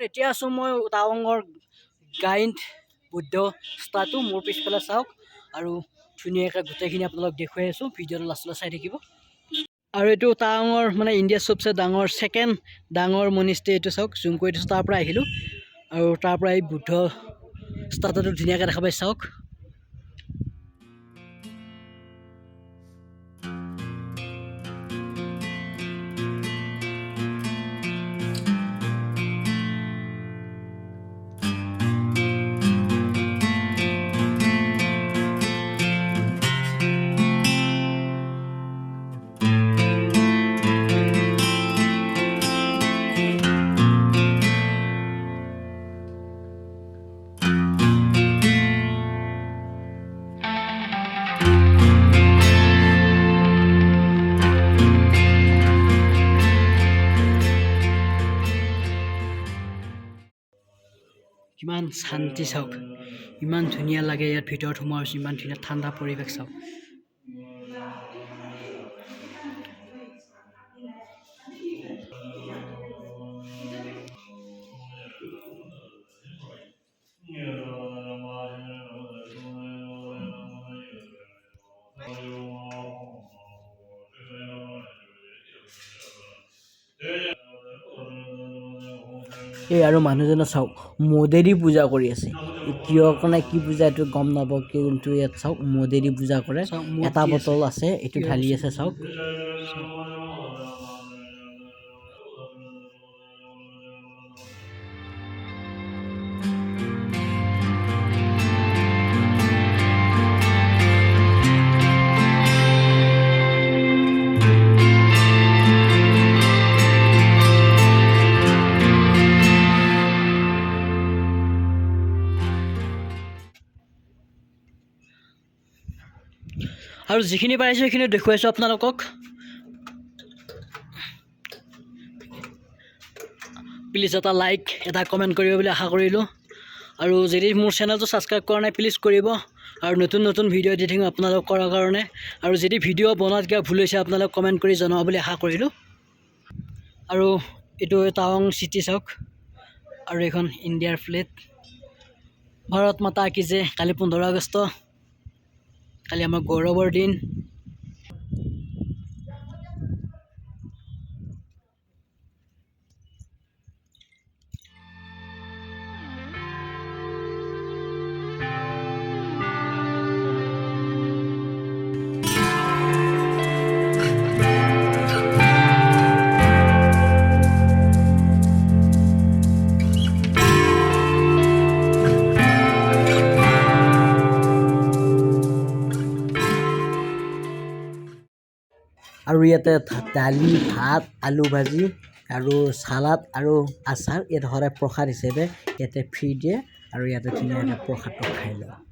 এতিয়া আছোঁ মই টাৱাঙৰ গাইণ্ট বুদ্ধ ষ্টাটো মোৰ পিছফালে চাওক আৰু ধুনীয়াকৈ গোটেইখিনি আপোনালোক দেখুৱাই আছোঁ ভিডিঅ'টো লাষ্টলৈ চাই থাকিব আৰু এইটো টাৱাঙৰ মানে ইণ্ডিয়াৰ চবচে ডাঙৰ ছেকেণ্ড ডাঙৰ মনিষ্টি এইটো চাওক জুম কৰি দিছোঁ তাৰ পৰা আহিলোঁ আৰু তাৰ পৰা এই বুদ্ধ ষ্টাটোটো ধুনীয়াকৈ দেখা পাই চাওক কিমান শান্তি চাওক ইমান ধুনীয়া লাগে ইয়াত ভিতৰত সোমোৱাৰ পিছত ইমান ধুনীয়া ঠাণ্ডা পৰিৱেশ চাওক এই আৰু মানুহজনে চাওক মদেৰি পূজা কৰি আছে কিয় কাৰণে কি পূজা এইটো গম নাপাওঁ কিন্তু ইয়াত চাওক মদেৰি পূজা কৰে এটা বটল আছে এইটো ঢালি আছে চাওক আৰু যিখিনি পাৰিছোঁ সেইখিনি দেখুৱাইছোঁ আপোনালোকক প্লিজ এটা লাইক এটা কমেণ্ট কৰিব বুলি আশা কৰিলোঁ আৰু যদি মোৰ চেনেলটো ছাবস্ক্ৰাইব কৰা নাই প্লিজ কৰিব আৰু নতুন নতুন ভিডিঅ' দি থাকিম আপোনালোক কৰাৰ কাৰণে আৰু যদি ভিডিঅ' বনোৱাত কিবা ভুল হৈছে আপোনালোক কমেণ্ট কৰি জনাব বুলি আশা কৰিলোঁ আৰু এইটো টাৱাং চিটি চাওক আৰু এইখন ইণ্ডিয়াৰ ফ্লেগ ভাৰত মাতা কি যে কালি 15 আগষ্ট কালি আমাৰ গৌৰৱৰ দিন আৰু ইয়াতে দালি ভাত আলু ভাজি আৰু চালাড আৰু আচাৰ ইয়াতে সদায় প্ৰসাদ হিচাপে ইয়াতে ফ্ৰী দিয়ে আৰু ইয়াতে ধুনীয়াকৈ প্ৰসাদটো খাই লওঁ